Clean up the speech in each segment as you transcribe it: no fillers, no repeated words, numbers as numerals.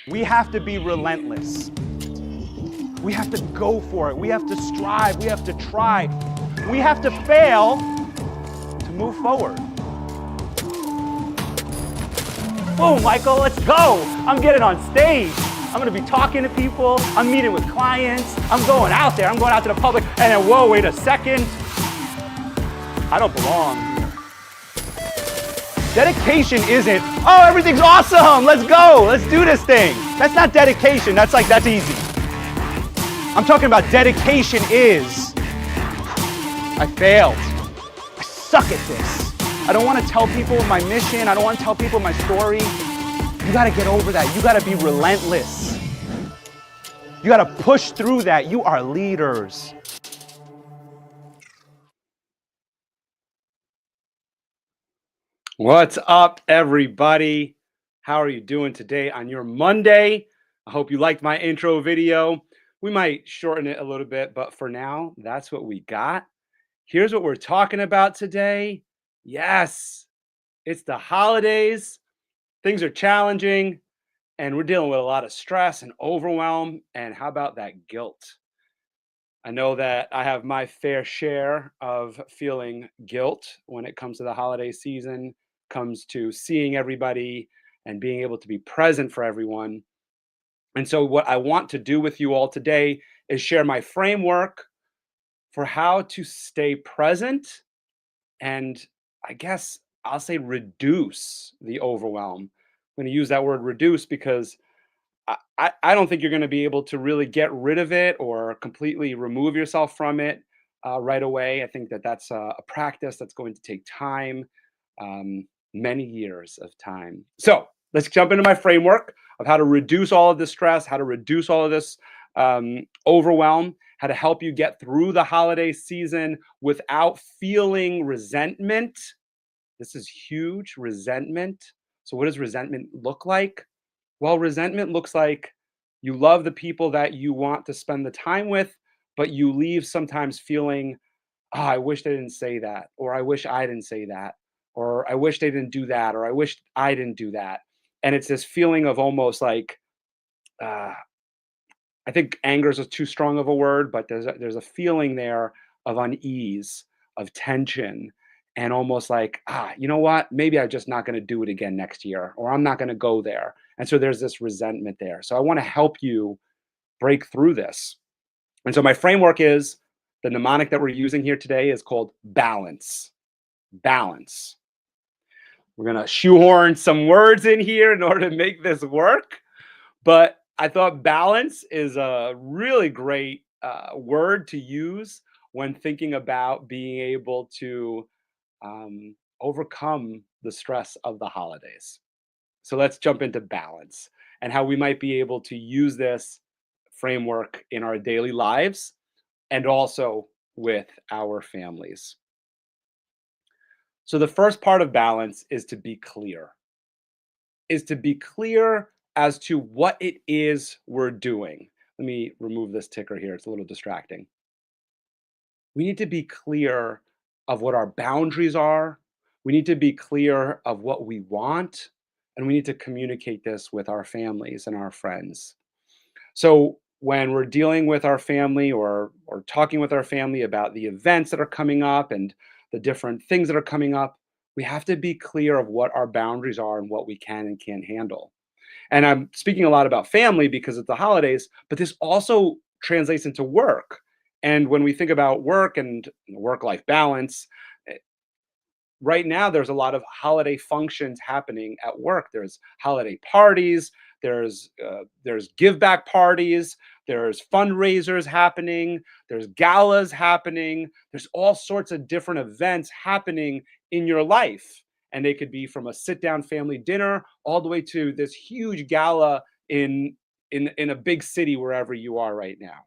We have to be relentless. We have to go for it. We have to strive. We have to try. We have to fail to move forward. Boom, Michael, let's go. I'm getting on stage. I'm gonna be talking to people. I'm meeting with clients. I'm going out there. I'm going out to the public. And then, whoa, wait a second. I don't belong here. Dedication isn't, oh, everything's awesome. Let's go. Let's do this thing. That's not dedication. That's easy. I'm talking about dedication is, I failed. I suck at this. I don't want to tell people my mission. I don't want to tell people my story. You got to get over that. You got to be relentless. You got to push through that. You are leaders. What's up, everybody? How are you doing today on your Monday? I hope you liked my intro video. We might shorten it a little bit, but for now, that's what we got. Here's what we're talking about today. Yes, it's the holidays. Things are challenging, and we're dealing with a lot of stress and overwhelm. And how about that guilt? I know that I have my fair share of feeling guilt when it comes to the holiday season, comes to seeing everybody and being able to be present for everyone. And so, what I want to do with you all today is share my framework for how to stay present and, I guess I'll say, reduce the overwhelm. I'm going to use that word reduce because I don't think you're going to be able to really get rid of it or completely remove yourself from it right away. I think that that's a practice that's going to take time, many years of time. So let's jump into my framework of how to reduce all of this stress, how to reduce all of this overwhelm, how to help you get through the holiday season without feeling resentment. This is huge, resentment. So what does resentment look like? Well, resentment looks like you love the people that you want to spend the time with, but you leave sometimes feeling, oh, I wish they didn't say that, or I wish I didn't say that, or I wish they didn't do that, or I wish I didn't do that. And it's this feeling of almost like, uh, I think anger is too strong of a word, but there's a feeling there of unease, of tension, and almost like, you know what? Maybe I'm just not going to do it again next year, or I'm not going to go there. And so there's this resentment there. So I want to help you break through this. And so my framework is the mnemonic that we're using here today is called balance. Balance. We're going to shoehorn some words in here in order to make this work. But I thought balance is a really great word to use when thinking about being able to overcome the stress of the holidays. So let's jump into balance and how we might be able to use this framework in our daily lives and also with our families. So the first part of balance is to be clear. Is to be clear as to what it is we're doing. Let me remove this ticker here. It's a little distracting. We need to be clear of what our boundaries are. We need to be clear of what we want, and we need to communicate this with our families and our friends. So when we're dealing with our family or talking with our family about the events that are coming up and the different things that are coming up, we have to be clear of what our boundaries are and what we can and can't handle. And I'm speaking a lot about family because it's the holidays, but this also translates into work. And when we think about work and work-life balance, eh, right now there's a lot of holiday functions happening at work. There's holiday parties, there's give back parties, there's fundraisers happening, there's galas happening, there's all sorts of different events happening in your life. And they could be from a sit down family dinner all the way to this huge gala in a big city wherever you are right now.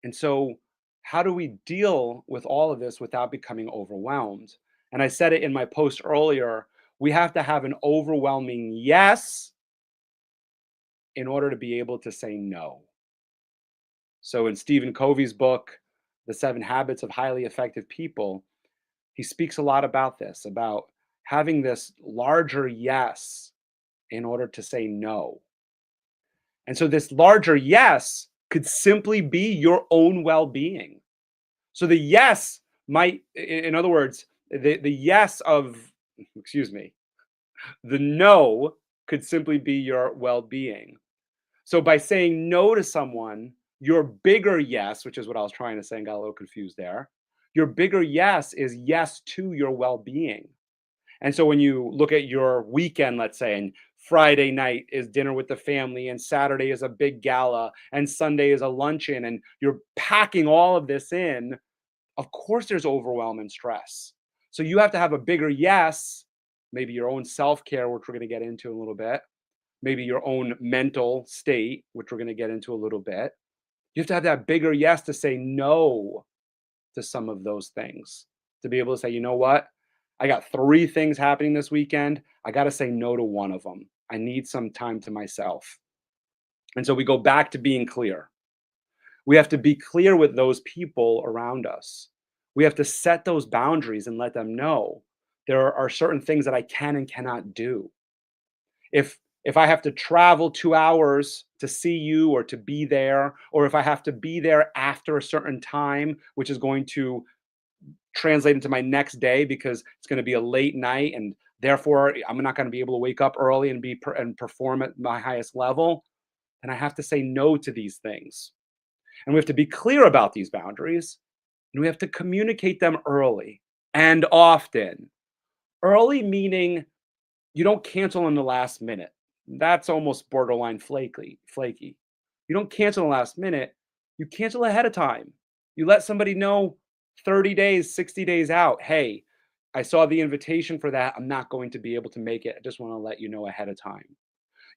And so, how do we deal with all of this without becoming overwhelmed? And I said it in my post earlier, we have to have an overwhelming yes in order to be able to say no. So, in Stephen Covey's book, The 7 Habits of Highly Effective People, he speaks a lot about this, about having this larger yes in order to say no. And so this larger yes could simply be your own well-being. So the yes might, in other words, the yes of, excuse me, the no could simply be your well-being. So by saying no to someone, your bigger yes, which is what I was trying to say and got a little confused there, your bigger yes is yes to your well-being. And so when you look at your weekend, let's say, and Friday night is dinner with the family, and Saturday is a big gala, and Sunday is a luncheon, and you're packing all of this in, of course there's overwhelm and stress. So you have to have a bigger yes, maybe your own self-care, which we're going to get into in a little bit, maybe your own mental state, which we're going to get into a little bit. You have to have that bigger yes to say no to some of those things, to be able to say, you know what? I got 3 things happening this weekend. I got to say no to one of them. I need some time to myself. And so we go back to being clear. We have to be clear with those people around us. We have to set those boundaries and let them know there are certain things that I can and cannot do. If I have to travel 2 hours to see you or to be there, or if I have to be there after a certain time, which is going to translate into my next day because it's going to be a late night and therefore I'm not going to be able to wake up early and and perform at my highest level, and I have to say no to these things. And we have to be clear about these boundaries, and we have to communicate them early and often. Early meaning you don't cancel in the last minute. That's almost borderline flaky. You don't cancel in the last minute, you cancel ahead of time. You let somebody know 30 days, 60 days out, "Hey, I saw the invitation for that. I'm not going to be able to make it. I just want to let you know ahead of time."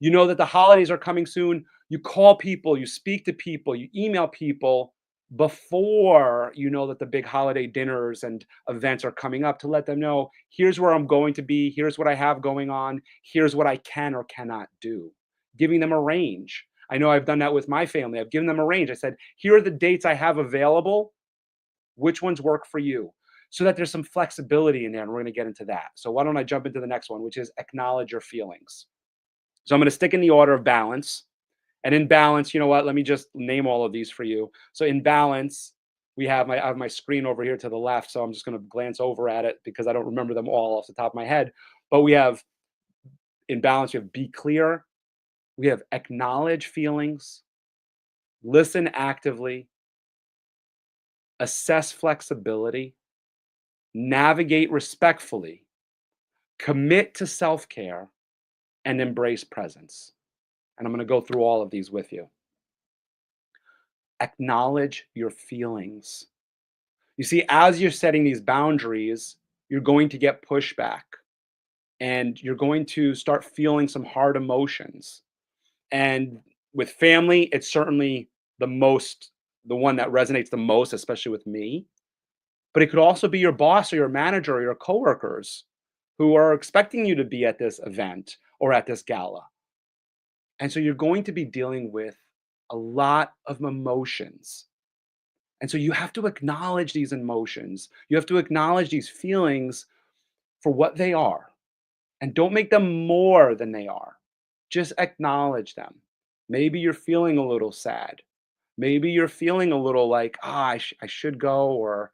You know that the holidays are coming soon. You call people, you speak to people, you email people before you know that the big holiday dinners and events are coming up to let them know, here's where I'm going to be, here's what I have going on, here's what I can or cannot do. Giving them a range. I know I've done that with my family. I've given them a range. I said, here are the dates I have available. Which ones work for you? So that there's some flexibility in there, and we're going to get into that. So why don't I jump into the next one, which is acknowledge your feelings. So I'm going to stick in the order of balance. And in balance, you know what? Let me just name all of these for you. So in balance, I have my screen over here to the left. So I'm just going to glance over at it because I don't remember them all off the top of my head. But we have in balance, we have be clear, we have acknowledge feelings, listen actively, assess flexibility, navigate respectfully, commit to self-care, and embrace presence. And I'm going to go through all of these with you. Acknowledge your feelings. You see, as you're setting these boundaries, you're going to get pushback and you're going to start feeling some hard emotions. And with family, it's certainly the one that resonates the most, especially with me. But it could also be your boss or your manager or your coworkers who are expecting you to be at this event or at this gala. And so you're going to be dealing with a lot of emotions. And so you have to acknowledge these emotions. You have to acknowledge these feelings for what they are and don't make them more than they are. Just acknowledge them. Maybe you're feeling a little sad. Maybe you're feeling a little like, I should go, or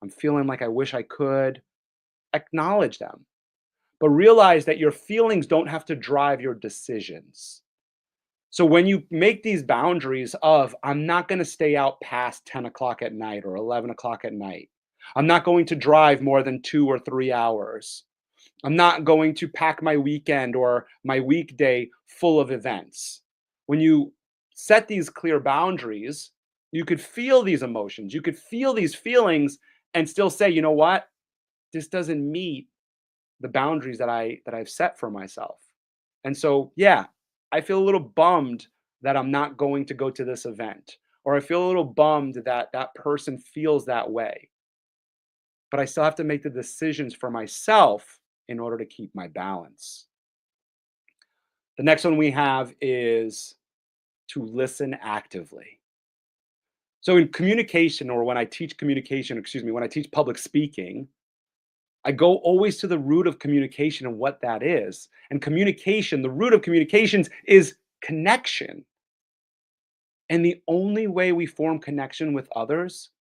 I'm feeling like I wish I could. Acknowledge them. But realize that your feelings don't have to drive your decisions. So when you make these boundaries of, I'm not going to stay out past 10 o'clock at night or 11 o'clock at night. I'm not going to drive more than 2 or 3 hours. I'm not going to pack my weekend or my weekday full of events. When you set these clear boundaries, you could feel these emotions, you could feel these feelings and still say, you know what? This doesn't meet the boundaries that I've set for myself. And so, yeah, I feel a little bummed that I'm not going to go to this event, or I feel a little bummed that that person feels that way. But I still have to make the decisions for myself in order to keep my balance. The next one we have is to listen actively. So in communication, or when I teach communication, excuse me, when I teach public speaking, I go always to the root of communication and what that is. And communication, the root of communications is connection. And the only way we form connection with others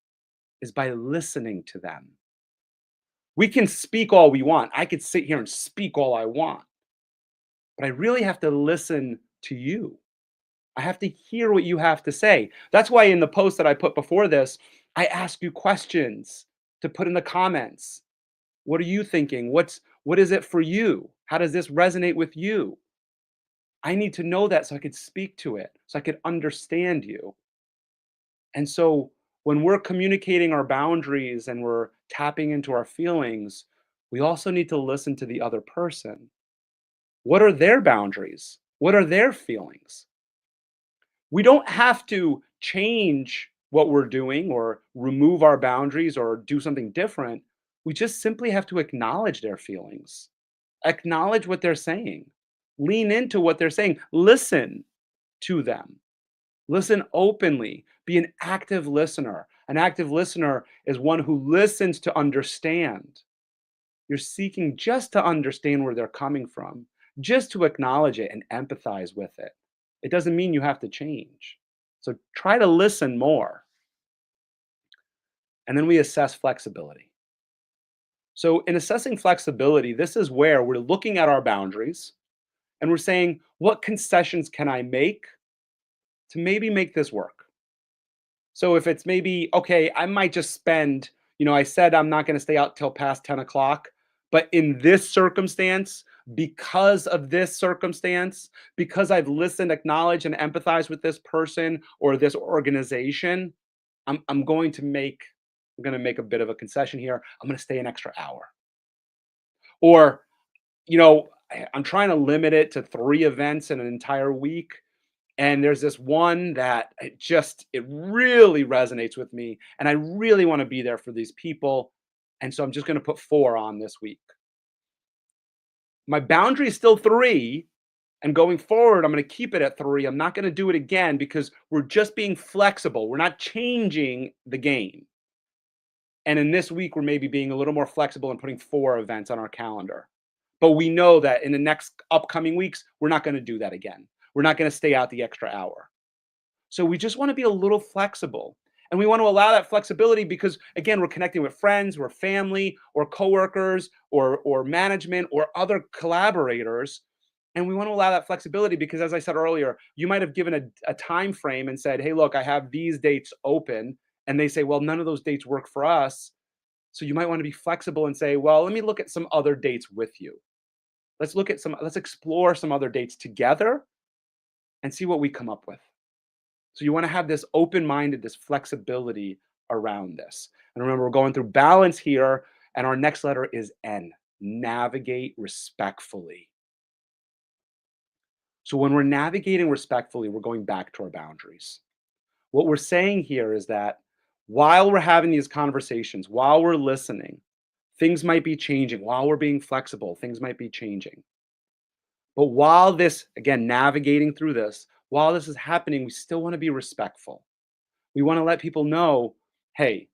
is by listening to them. We can speak all we want. I could sit here and speak all I want, but I really have to listen to you. I have to hear what you have to say. That's why in the post that I put before this, I ask you questions to put in the comments. What are you thinking? What is it for you? How does this resonate with you? I need to know that so I could speak to it, so I could understand you. And so when we're communicating our boundaries and we're tapping into our feelings, we also need to listen to the other person. What are their boundaries? What are their feelings? We don't have to change what we're doing or remove our boundaries or do something different. We just simply have to acknowledge their feelings, acknowledge what they're saying, lean into what they're saying, listen to them, listen openly, be an active listener. An active listener is one who listens to understand. You're seeking just to understand where they're coming from, just to acknowledge it and empathize with it. It doesn't mean you have to change. So try to listen more. And then we assess flexibility. So, in assessing flexibility, this is where we're looking at our boundaries and we're saying, what concessions can I make to maybe make this work? So, if it's maybe, okay, I might just spend, I said I'm not going to stay out till past 10 o'clock, but in this circumstance, because of this circumstance, because I've listened, acknowledged, and empathized with this person or this organization, I'm going to make a bit of a concession here. I'm going to stay an extra hour. Or, I'm trying to limit it to 3 events in an entire week. And there's this one that it really resonates with me. And I really want to be there for these people. And so I'm just going to put 4 on this week. My boundary is still 3. And going forward, I'm going to keep it at 3. I'm not going to do it again because we're just being flexible. We're not changing the game. And in this week, we're maybe being a little more flexible and putting 4 events on our calendar. But we know that in the next upcoming weeks, we're not going to do that again. We're not going to stay out the extra hour. So we just want to be a little flexible. And we want to allow that flexibility because, again, we're connecting with friends, or family, or coworkers, or management, or other collaborators. And we want to allow that flexibility because, as I said earlier, you might have given a time frame and said, hey, look, I have these dates open. And they say, well, none of those dates work for us. So you might want to be flexible and say, well, let me look at some other dates with you. Let's explore some other dates together and see what we come up with. So you want to have this open-minded, this flexibility around this. And remember, we're going through balance here, and our next letter is N. Navigate respectfully. So when we're navigating respectfully, we're going back to our boundaries. What we're saying here is that while we're having these conversations, while we're listening, things might be changing. While we're being flexible, things might be changing. But while this, again, navigating through this, while this is happening, we still want to be respectful. We want to let people know, hey,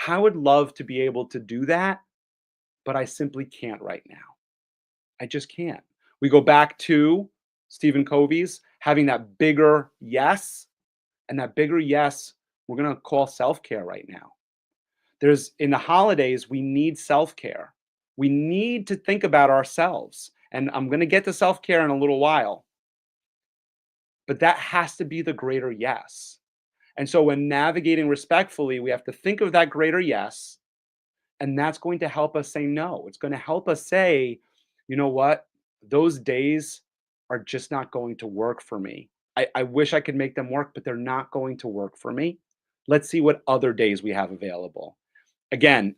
I would love to be able to do that, but I simply can't right now. I just can't. We go back to Stephen Covey's having that bigger yes, and that bigger yes, we're going to call self-care right now. In the holidays, we need self-care. We need to think about ourselves. And I'm going to get to self-care in a little while. But that has to be the greater yes. And so when navigating respectfully, we have to think of that greater yes. And that's going to help us say no. It's going to help us say, you know what? Those days are just not going to work for me. I wish I could make them work, but they're not going to work for me. Let's see what other days we have available. Again,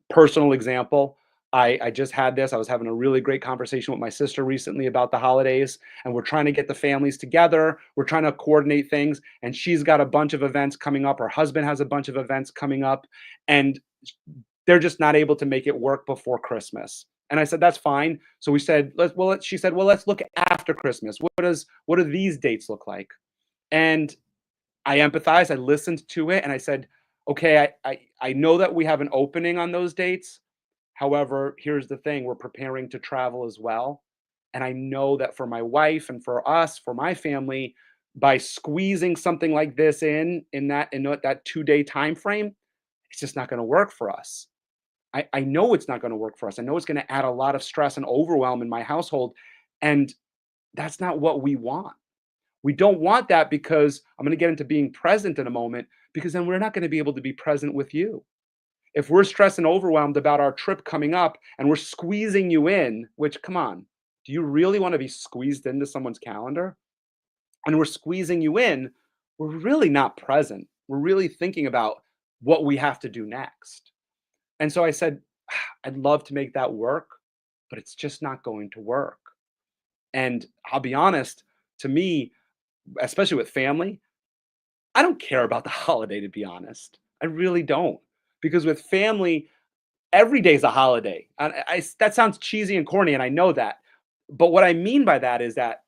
personal example. I just had this. I was having a really great conversation with my sister recently about the holidays, and we're trying to get the families together. We're trying to coordinate things, and she's got a bunch of events coming up. Her husband has a bunch of events coming up, and they're just not able to make it work before Christmas. And I said, that's fine. So we said, she said, well, let's look after Christmas. What do these dates look like? And I empathized, I listened to it, and I said, okay, I know that we have an opening on those dates. However, here's the thing, we're preparing to travel as well. And I know that for my wife and for us, for my family, by squeezing something like this in that 2-day time frame, it's just not going to work for us. I know it's not going to work for us. I know it's going to add a lot of stress and overwhelm in my household. And that's not what we want. We don't want that because I'm going to get into being present in a moment, because then we're not going to be able to be present with you. If we're stressed and overwhelmed about our trip coming up and we're squeezing you in, which, come on, do you really want to be squeezed into someone's calendar? And we're squeezing you in, we're really not present. We're really thinking about what we have to do next. And so I said, I'd love to make that work, but it's just not going to work. And I'll be honest, to me, especially with family, I don't care about the holiday, to be honest. I really don't. Because with family, every day's a holiday. And that sounds cheesy and corny, and I know that. But what I mean by that is that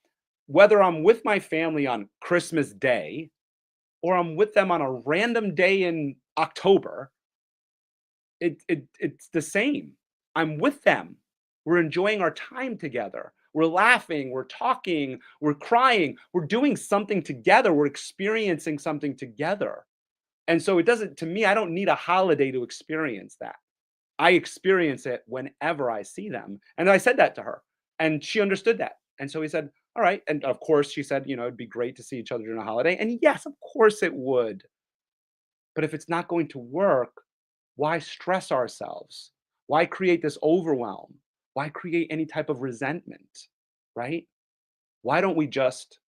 whether I'm with my family on Christmas Day or I'm with them on a random day in October, it's the same. I'm with them. We're enjoying our time together. We're laughing, we're talking, we're crying, we're doing something together, we're experiencing something together. And so it doesn't, to me, I don't need a holiday to experience that. I experience it whenever I see them. And I said that to her, and she understood that. And so we said, all right. And of course, she said, it'd be great to see each other during a holiday. And yes, of course it would. But if it's not going to work, why stress ourselves? Why create this overwhelm? Why create any type of resentment? Right? Why don't we just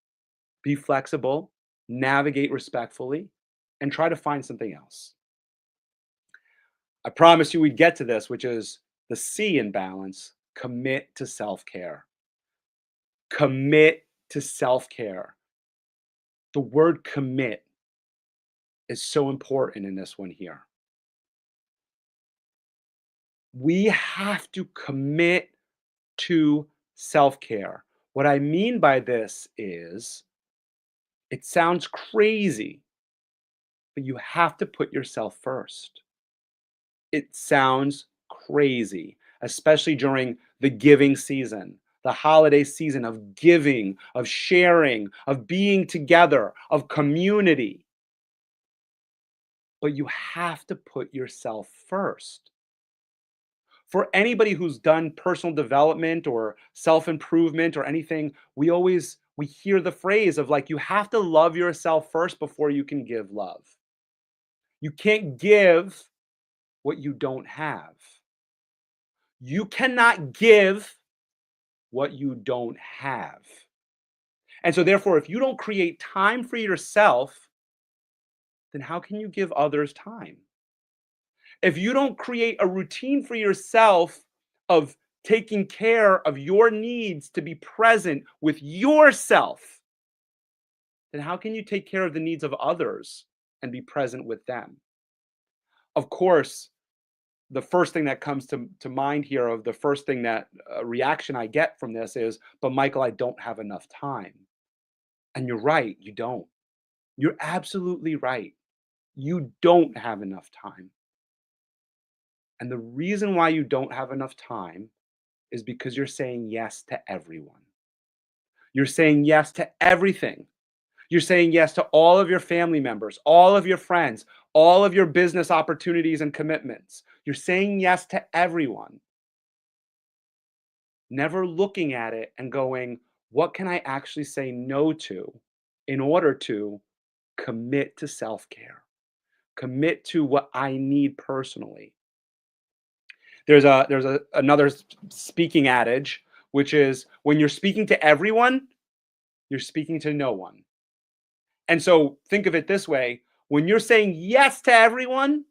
be flexible, navigate respectfully, and try to find something else? I promised you we'd get to this, which is the C in balance: commit to self care. Commit to self care. The word commit is so important in this one here. We have to commit to self care. What I mean by this is, it sounds crazy, but you have to put yourself first. It sounds crazy, especially during the giving season, the holiday season of giving, of sharing, of being together, of community. But you have to put yourself first. For anybody who's done personal development or self-improvement or anything, we hear the phrase of, like, you have to love yourself first before you can give love. You can't give what you don't have. You cannot give what you don't have. And so therefore, if you don't create time for yourself, then how can you give others time? If you don't create a routine for yourself of taking care of your needs to be present with yourself, then how can you take care of the needs of others and be present with them? Of course, the first thing that comes to mind here, of the first thing that reaction I get from this is, but Michael, I don't have enough time. And you're right, you don't. You're absolutely right. You don't have enough time. And the reason why you don't have enough time is because you're saying yes to everyone. You're saying yes to everything. You're saying yes to all of your family members, all of your friends, all of your business opportunities and commitments. You're saying yes to everyone, never looking at it and going, what can I actually say no to in order to commit to self care, commit to what I need personally? There's another speaking adage, which is, when you're speaking to everyone, you're speaking to no one. And so think of it this way: when you're saying yes to everyone,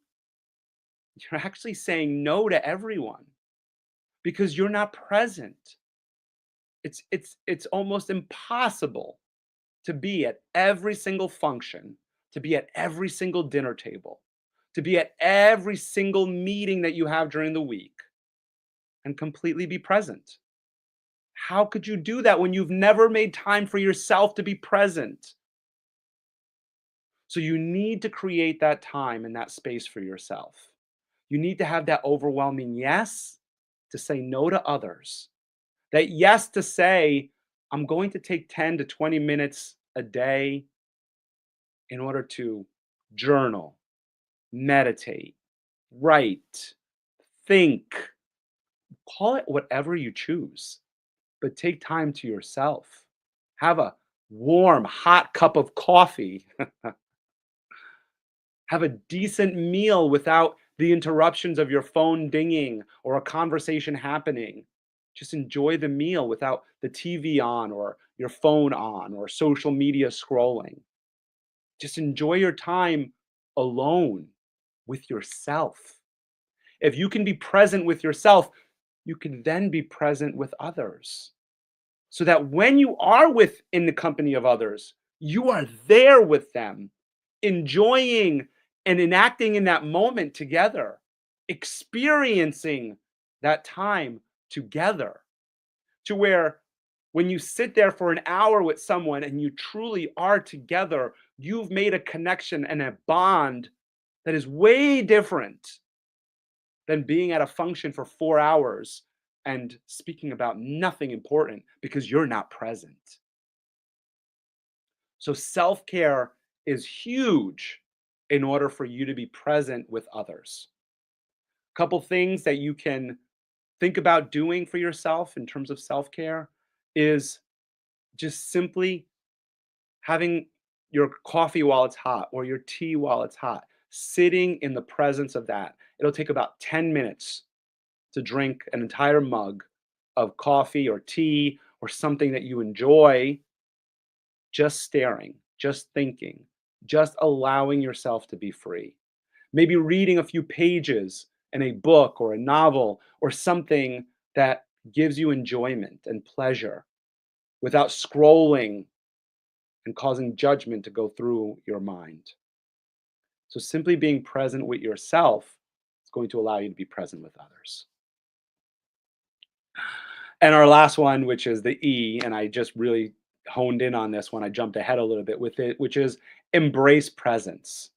you're actually saying no to everyone, because you're not present. It's almost impossible to be at every single function, to be at every single dinner table, to be at every single meeting that you have during the week and completely be present. How could you do that when you've never made time for yourself to be present? So you need to create that time and that space for yourself. You need to have that overwhelming yes, to say no to others. That yes to say, I'm going to take 10 to 20 minutes a day in order to journal, meditate, write, think, call it whatever you choose, but take time to yourself. Have a warm, hot cup of coffee. Have a decent meal without the interruptions of your phone dinging or a conversation happening. Just enjoy the meal without the TV on or your phone on or social media scrolling. Just enjoy your time alone with yourself. If you can be present with yourself, you can then be present with others. So that when you are in the company of others, you are there with them, enjoying and enacting in that moment together, experiencing that time together, to where when you sit there for an hour with someone and you truly are together, you've made a connection and a bond that is way different than being at a function for 4 hours and speaking about nothing important because you're not present. So self care is huge in order for you to be present with others. A couple things that you can think about doing for yourself in terms of self care is just simply having your coffee while it's hot or your tea while it's hot, sitting in the presence of that. It'll take about 10 minutes to drink an entire mug of coffee or tea or something that you enjoy, just staring, just thinking, just allowing yourself to be free. Maybe reading a few pages in a book or a novel or something that gives you enjoyment and pleasure without scrolling and causing judgment to go through your mind. So simply being present with yourself is going to allow you to be present with others. And our last one, which is the E, and I just really honed in on this one. I jumped ahead a little bit with it, which is embrace presence.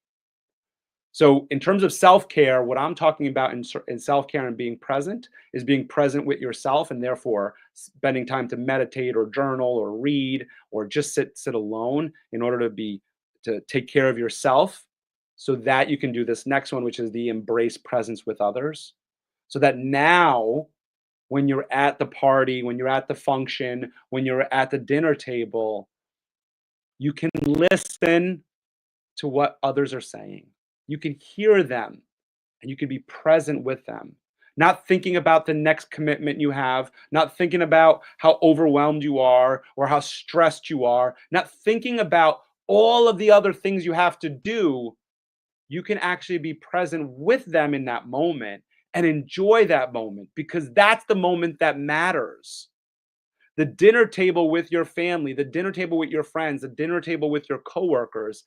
So, in terms of self care, what I'm talking about in self care and being present is being present with yourself and therefore spending time to meditate or journal or read or just sit alone in order to take care of yourself so that you can do this next one, which is the embrace presence with others. So that now when you're at the party, when you're at the function, when you're at the dinner table, you can listen to what others are saying. You can hear them and you can be present with them. Not thinking about the next commitment you have, not thinking about how overwhelmed you are or how stressed you are, not thinking about all of the other things you have to do. You can actually be present with them in that moment and enjoy that moment because that's the moment that matters. The dinner table with your family, the dinner table with your friends, the dinner table with your coworkers,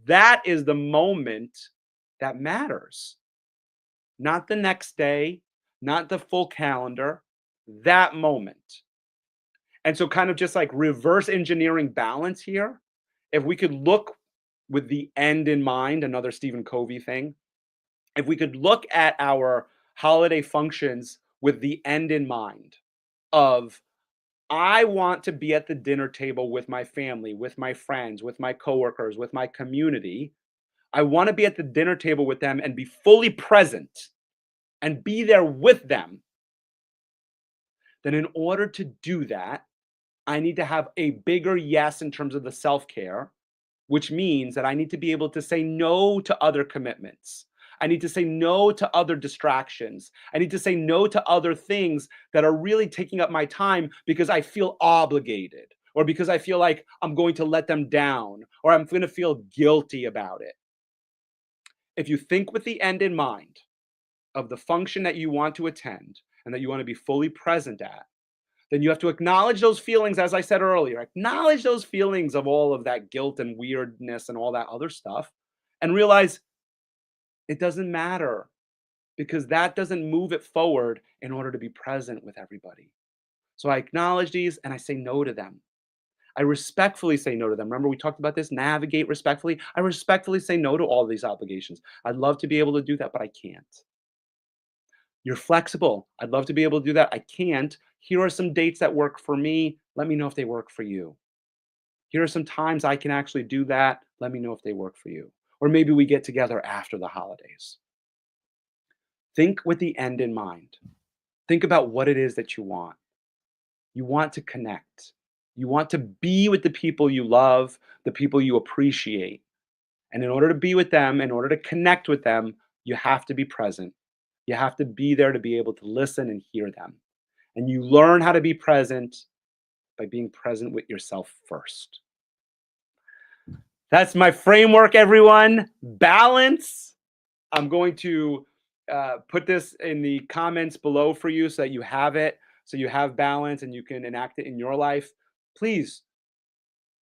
that is the moment that matters. Not the next day, not the full calendar, that moment. And so, kind of just like reverse engineering balance here, if we could look with the end in mind, another Stephen Covey thing, if we could look at our holiday functions with the end in mind of I want to be at the dinner table with my family, with my friends, with my coworkers, with my community. I want to be at the dinner table with them and be fully present and be there with them. Then, in order to do that, I need to have a bigger yes in terms of the self care, which means that I need to be able to say no to other commitments. I need to say no to other distractions. I need to say no to other things that are really taking up my time because I feel obligated or because I feel like I'm going to let them down or I'm going to feel guilty about it. If you think with the end in mind of the function that you want to attend and that you want to be fully present at, then you have to acknowledge those feelings, as I said earlier. Acknowledge those feelings of all of that guilt and weirdness and all that other stuff, and realize it doesn't matter because that doesn't move it forward in order to be present with everybody. So I acknowledge these and I say no to them. I respectfully say no to them. Remember, we talked about this navigate respectfully. I respectfully say no to all these obligations. I'd love to be able to do that, but I can't. You're flexible. I'd love to be able to do that. I can't. Here are some dates that work for me. Let me know if they work for you. Here are some times I can actually do that. Let me know if they work for you. Or maybe we get together after the holidays. Think with the end in mind. Think about what it is that you want. You want to connect. You want to be with the people you love, the people you appreciate. And in order to be with them, in order to connect with them, you have to be present. You have to be there to be able to listen and hear them. And you learn how to be present by being present with yourself first. That's my framework, everyone. Balance. I'm going to put this in the comments below for you so that you have it, so you have balance and you can enact it in your life. Please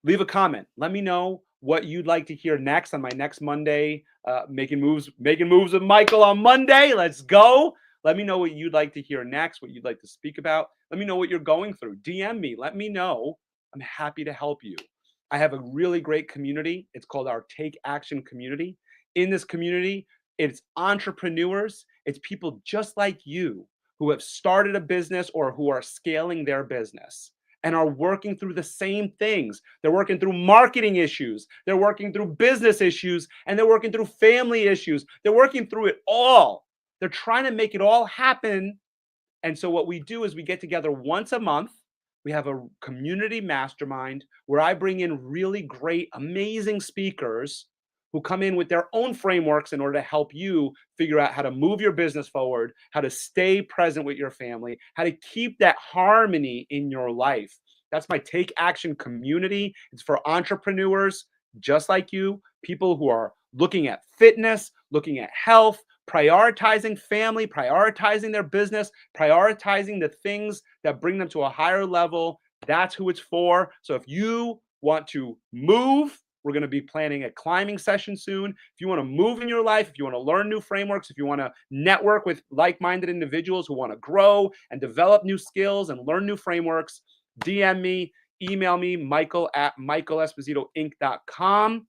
leave a comment. Let me know what you'd like to hear next on my next Monday. Making moves with Michael on Monday. Let's go. Let me know what you'd like to hear next, what you'd like to speak about. Let me know what you're going through. DM me. Let me know. I'm happy to help you. I have a really great community. It's called our Take Action community. In this community, it's entrepreneurs, it's people just like you who have started a business or who are scaling their business and are working through the same things. They're working through marketing issues, they're working through business issues, and they're working through family issues. They're working through it all. They're trying to make it all happen. And so what we do is we get together once a month. We have a community mastermind where I bring in really great, amazing speakers who come in with their own frameworks in order to help you figure out how to move your business forward, how to stay present with your family, how to keep that harmony in your life. That's my Take Action community. It's for entrepreneurs just like you, people who are looking at fitness, looking at health, prioritizing family, prioritizing their business, prioritizing the things that bring them to a higher level. That's who it's for. So if you want to move, we're going to be planning a climbing session soon. If you want to move in your life, if you want to learn new frameworks, if you want to network with like-minded individuals who want to grow and develop new skills and learn new frameworks, DM me, email me, michael@michaelespositoinc.com.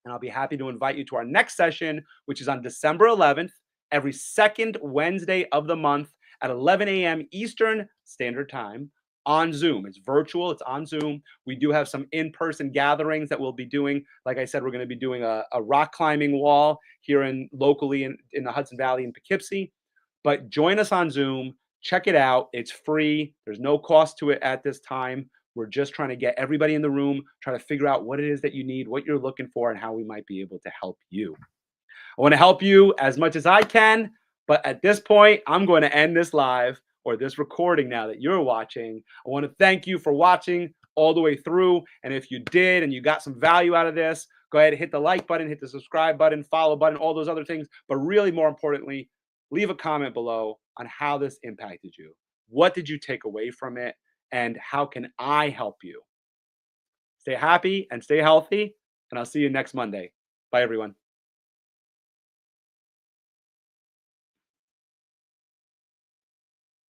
And I'll be happy to invite you to our next session, which is on December 11th, every second Wednesday of the month at 11 a.m. Eastern Standard Time on Zoom. It's virtual, it's on Zoom. We do have some in-person gatherings that we'll be doing. Like I said, we're going to be doing a rock climbing wall here locally in the Hudson Valley in Poughkeepsie. But join us on Zoom. Check it out. It's free. There's no cost to it at this time. We're just trying to get everybody in the room, try to figure out what it is that you need, what you're looking for, and how we might be able to help you. I want to help you as much as I can, but at this point, I'm going to end this live or this recording now that you're watching. I want to thank you for watching all the way through. And if you did and you got some value out of this, go ahead and hit the like button, hit the subscribe button, follow button, all those other things. But really, more importantly, leave a comment below on how this impacted you. What did you take away from it? And how can I help you? Stay happy and stay healthy, and I'll see you next Monday. Bye, everyone.